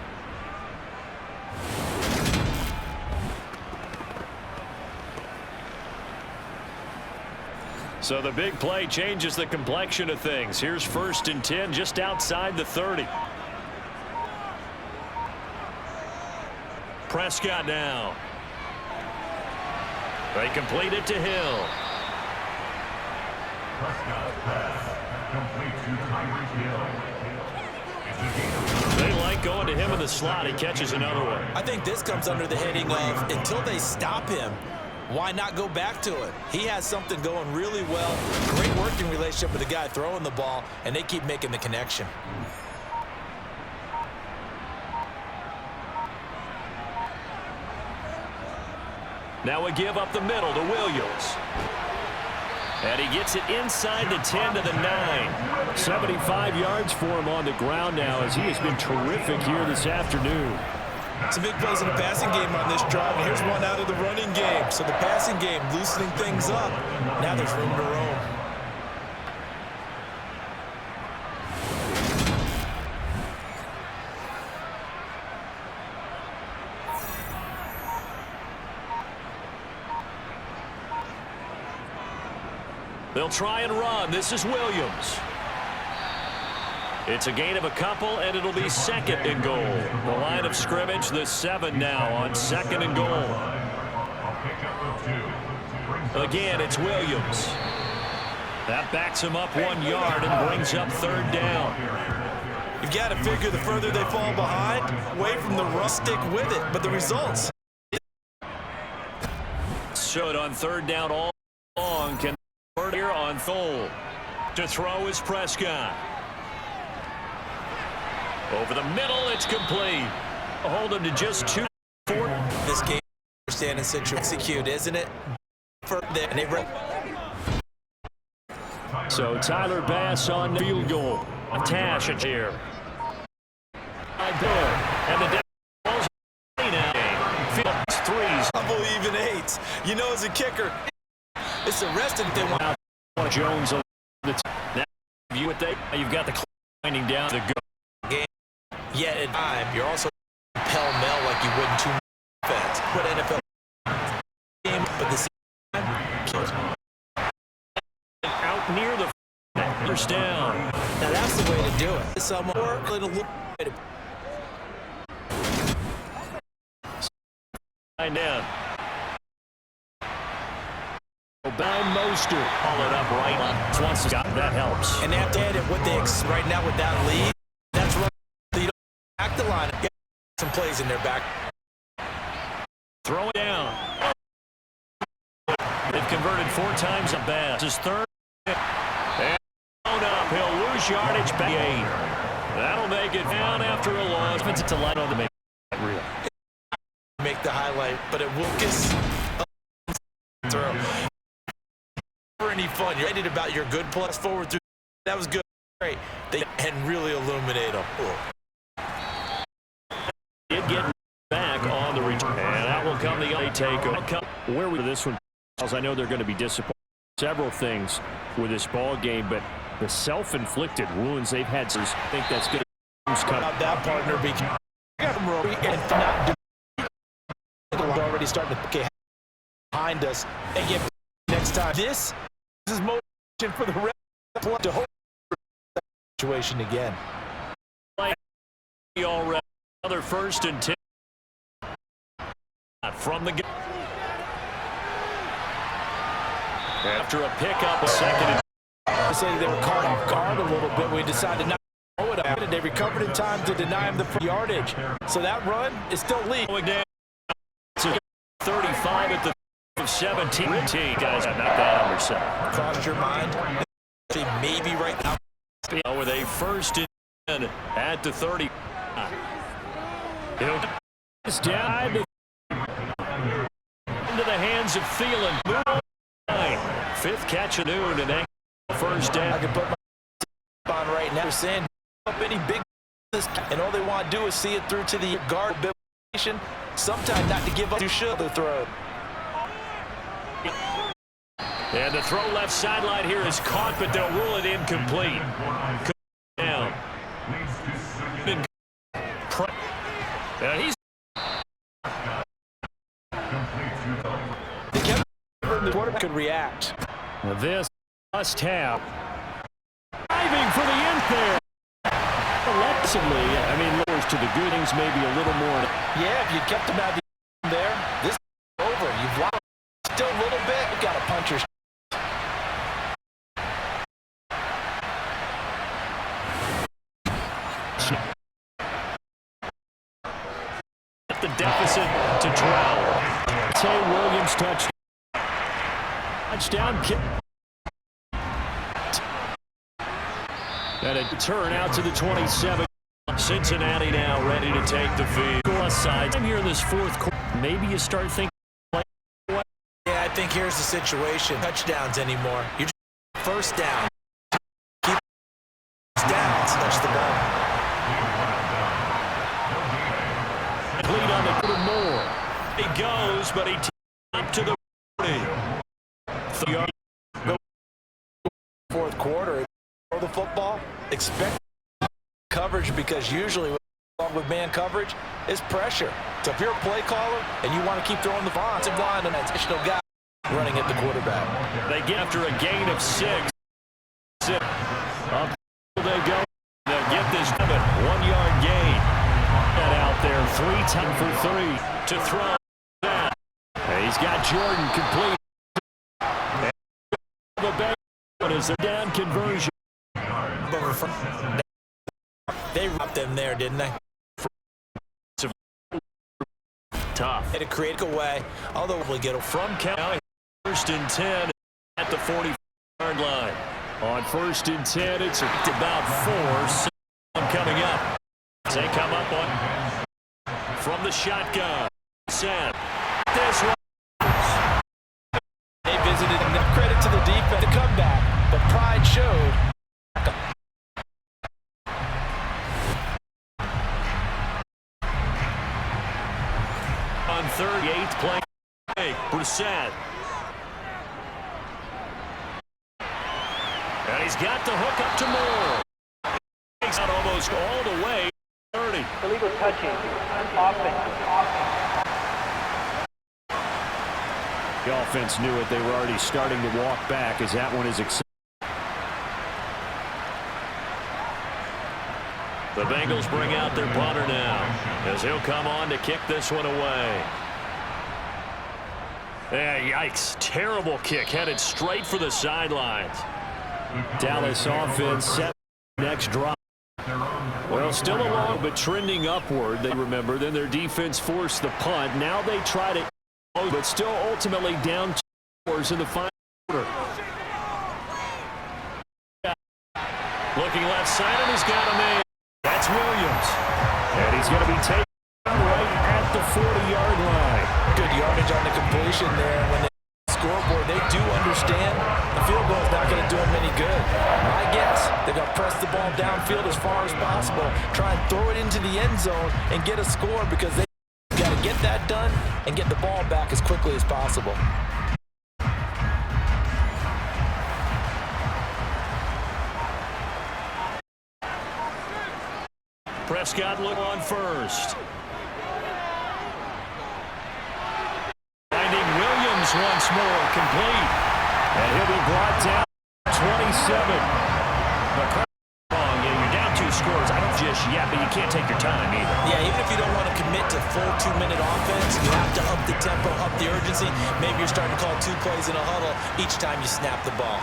So the big play changes the complexion of things. Here's 1st and 10 just outside the 30. Prescott now. They complete it to Hill. Prescott pass. Complete to Tyreek Hill. They like going to him in the slot. He catches another one. I think this comes under the heading of until they stop him, why not go back to it? He has something going really well. Great working relationship with the guy throwing the ball, and they keep making the connection. Now we give up the middle to Williams. And he gets it inside the 10 to the 9. 75 yards for him on the ground now as he has been terrific here this afternoon. Some big plays in the passing game on this drive, and here's one out of the running game. So the passing game loosening things up. Now there's room to roam. They'll try and run. This is Williams. It's a gain of a couple, and it'll be 2nd and goal. The line of scrimmage, the 7 now on 2nd and goal. Again, it's Williams. That backs him up 1 yard and brings up 3rd down. You've got to figure the further they fall behind, away from the run, stick with it. But the results. Showed on 3rd down all along. Can here on Thole. To throw is Prescott. Over the middle, it's complete. Hold him to just 2. This game, understanding situation, execute, isn't it? So Tyler Bass on the field goal. Tash it here. And the ball's threes. I believe in 8s. You know, as a kicker, it's arrested if they want. Jones. Now you've got the winding down the game. Yet at time, you're also pell-mell like you would in 2 defense. But NFL game, but the time out near the first down. Now that's the way to do it. Some more little line down. By Mostert. Pull it up right on. Once that helps. And after what they right now with that lead, that's right. You don't back the line. Get some plays in their back. Throw it down. They've converted 4 times a pass. His 3rd. And up. He'll lose yardage back 8. That'll make it down after a loss. It's a line on the make it real. Make the highlight, but it Wilkes throw. Any fun? You're excited about your good plus forward through. That was good. Great. They and really illuminate them. Did get back on the return. And that will come the takeover. Where with this one? I know they're going to be disappointed. Several things with this ball game, but the self-inflicted wounds they've had. I think that's going to cut out that partner because already starting to get behind us and get next time. This is motion for the rest to hold the situation again. Already another 1st and 10 from the after a pickup, a 2nd. I say they were caught off guard a little bit. We decided not to throw it. and they recovered in time to deny him the yardage. So that run is still lead. It's a 35 at the 17. Guys, not that number 7. Crossed your mind? Maybe right now. With a first and at the 30. It's down into the hands of Thielen. 5th catch of noon and first down. I can put my on right now. They're saying up any big, and all they want to do is see it through to the guard. Sometimes not to give up to should the throw. And the throw left sideline here is caught, but they'll rule it incomplete. Down. And he's the quarterback could react. This must have. Diving for the end there. Collectively, I mean, lowers to the good things, maybe a little more. Yeah, if you kept him out there, this is over. You've lost still a little bit. You've got a puncher. The deficit to 12. Tay Williams touchdown kick. And a turn out to the 27. Cincinnati now ready to take the field. Side. I'm here in this 4th quarter. Maybe you start thinking. Yeah, I think here's the situation. Touchdowns anymore. You're just first down. Keep down. Touch the ball. Lead on the more. He goes, but he up to the 40. 4th quarter. Throw the football. Expect coverage because usually with man coverage is pressure. So if you're a play caller and you want to keep throwing the offensive line and that additional guy running at the quarterback. They get after a gain of 6. Up they go. They'll get this 1-yard gain. Out there 3 times for 3 to throw. He's got Jordan complete. The Bengals is a down conversion. They wrapped them there, didn't they? Tough. Had to create a way, although we'll get it from County. 1st and 10 at the 40-yard line. On 1st and 10, it's about 4. Coming up. They come up on from the shotgun. Set. This one. They visited him. Credit to the defense. The comeback. But pride showed. On 38th play. Brissett. And he's got the hook up to Moore. Takes out almost all the way. 30. Illegal touching. Offense. The offense knew it. They were already starting to walk back as that one is accepted. The Bengals bring out their punter now as he'll come on to kick this one away. Yeah, yikes. Terrible kick headed straight for the sidelines. Dallas offense set next drive. Well, still along, but trending upward. They remember. Then their defense forced the punt. Now they try to, but still ultimately down 2 scores in the final quarter. Looking left side, and he's got a man. That's Williams. And he's going to be taken right at the 40-yard line. Good yardage on the completion there. When they scoreboard, they do understand the field goal is not going to do them any good. My guess, they're going to press the ball downfield as far as possible, try and throw it into the end zone and get a score because they got to get that done and get the ball back as quickly as possible. Prescott look on first. Finding Williams once more, complete. And he'll be brought down 27. Wrong, you're down 2 scores. I don't just yet, but you can't take your time either. Yeah, even if you don't want to commit to full 2-minute offense, you have to up the tempo, up the urgency. Maybe you're starting to call 2 plays in a huddle each time you snap the ball.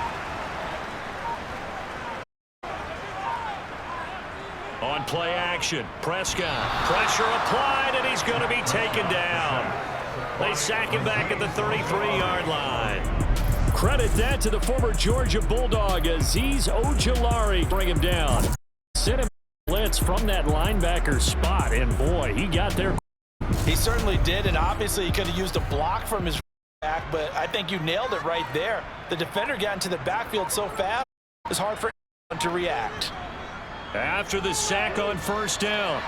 On play action, Prescott. Pressure applied, and he's going to be taken down. They sack him back at the 33-yard line. Credit that to the former Georgia Bulldog, Azeez Ojulari, bring him down. Sent him blitz from that linebacker spot, and boy, he got there. He certainly did, and obviously he could have used a block from his back, but I think you nailed it right there. The defender got into the backfield so fast, it was hard for him to react. After the sack on first down.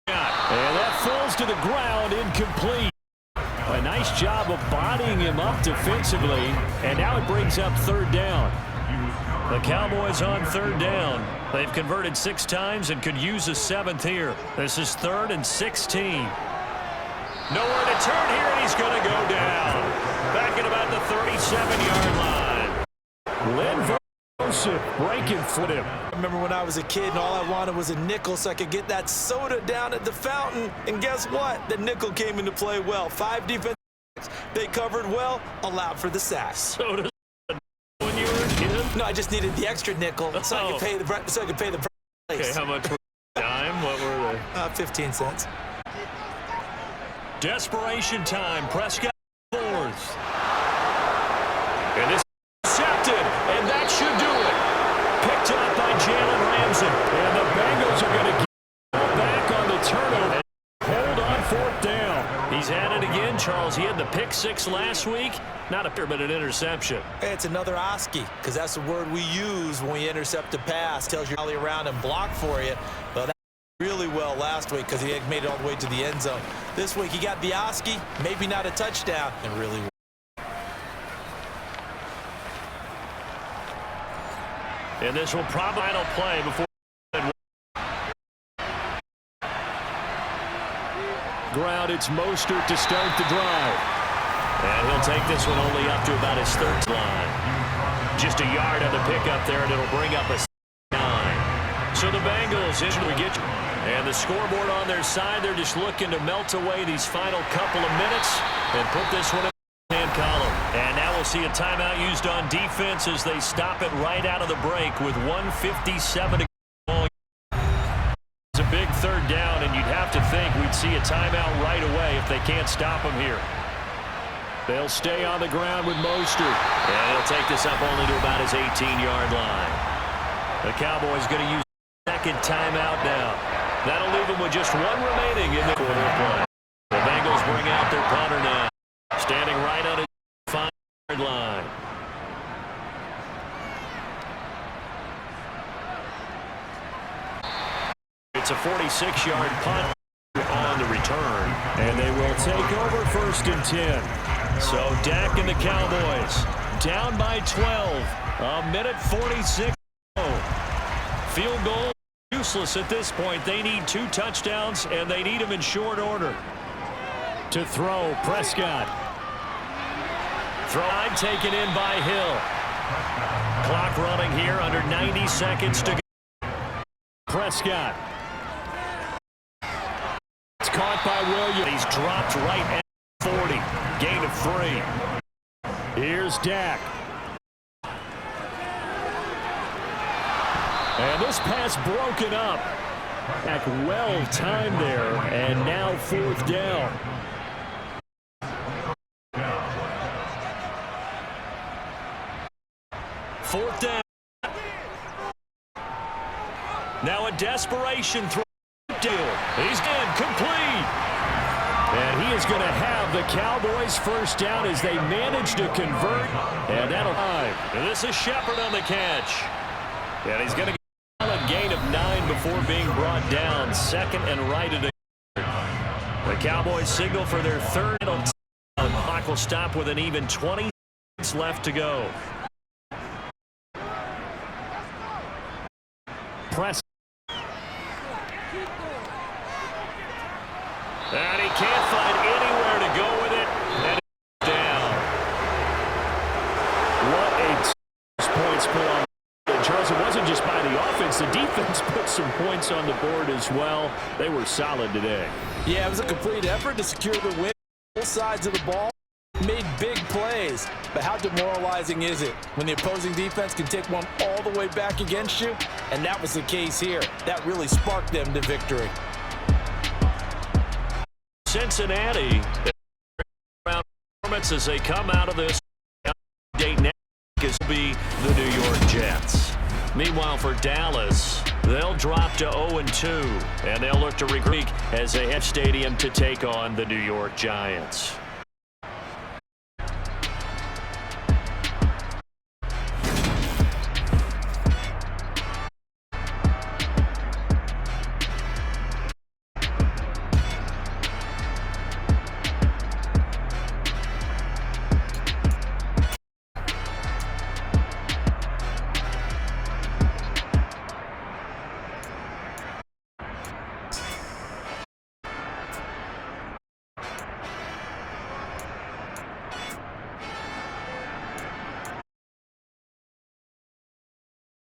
And that falls to the ground, incomplete. A nice job of bodying him up defensively, and now it brings up third down. The Cowboys on third down. They've converted 6 times and could use a 7th here. This is 3rd and 16. Nowhere to turn here, and he's going to go down. Back at about the 37-yard line. Lynn breaking for him. I remember when I was a kid and all I wanted was a nickel so I could get that soda down at the fountain. And guess what? The nickel came into play well. 5 defensive backs. They covered well, allowed for the sack. Soda when you were a kid? No, I just needed the extra nickel so I could pay the price. Okay, how much were the dime? What were they? 15 cents. Desperation time. Prescott fourth. And this intercepted, and that should do it. Picked up by Jalen Ramsey. And the Bengals are going to get back on the turnover. Hold on 4th down. He's had it again, Charles. He had the pick 6 last week. Not a pick, but an interception. Hey, it's another Oski, because that's the word we use when we intercept a pass. Tells you rally around and block for you. Well, that really well last week because he had made it all the way to the end zone. This week he got the Oski, maybe not a touchdown, and really well. And this will probably not play before. Ground, it's Mostert to start the drive. And he'll take this one only up to about his 3rd line. Just a yard on the pickup there, and it'll bring up a 9. So the Bengals, we get you. And the scoreboard on their side, they're just looking to melt away these final couple of minutes and put this one in the hand column. And now we'll see a timeout used on defense as they stop it right out of the break with 1:57 to go. It's a big 3rd down, and you'd have to think we'd see a timeout right away if they can't stop him here. They'll stay on the ground with Mostert. And he'll take this up only to about his 18-yard line. The Cowboys going to use the 2nd timeout now. That'll leave them with just 1 remaining in the quarter play. The Bengals bring out their punter now. Standing right on his 5-yard line. It's a 46-yard punt on the return. And they will take over 1st and 10. So Dak and the Cowboys down by 12. 1:46. Field goal useless at this point. They need 2 touchdowns, and they need them in short order. To throw, Prescott. Throw taken in by Hill. Clock running here, under 90 seconds to go. Prescott. It's caught by Williams. He's dropped right at 40. Gain of 3. Here's Dak. And this pass broken up. Dak well timed there, and now 4th down. Fourth down. Now a desperation throw. He's complete. And he is going to have the Cowboys 1st down as they manage to convert. And that'll five. And this is Shepard on the catch. And he's going to get a solid gain of 9 before being brought down. 2nd and right at the Cowboys signal for their 3rd. The clock will stop with an even 20 seconds left to go. Press. And he can't find anywhere to go with it. And it's down. What a points put on. And Charles, it wasn't just by the offense. The defense put some points on the board as well. They were solid today. Yeah, it was a complete effort to secure the win. Both sides of the ball. made big plays. But how demoralizing is it when the opposing defense can take one all the way back against you? And that was the case here. That really sparked them to victory. Cincinnati, performance as they come out of this date next week is be the New York Jets. Meanwhile, for Dallas, they'll drop to 0-2, and they'll look to regroup as they head stadium to take on the New York Giants.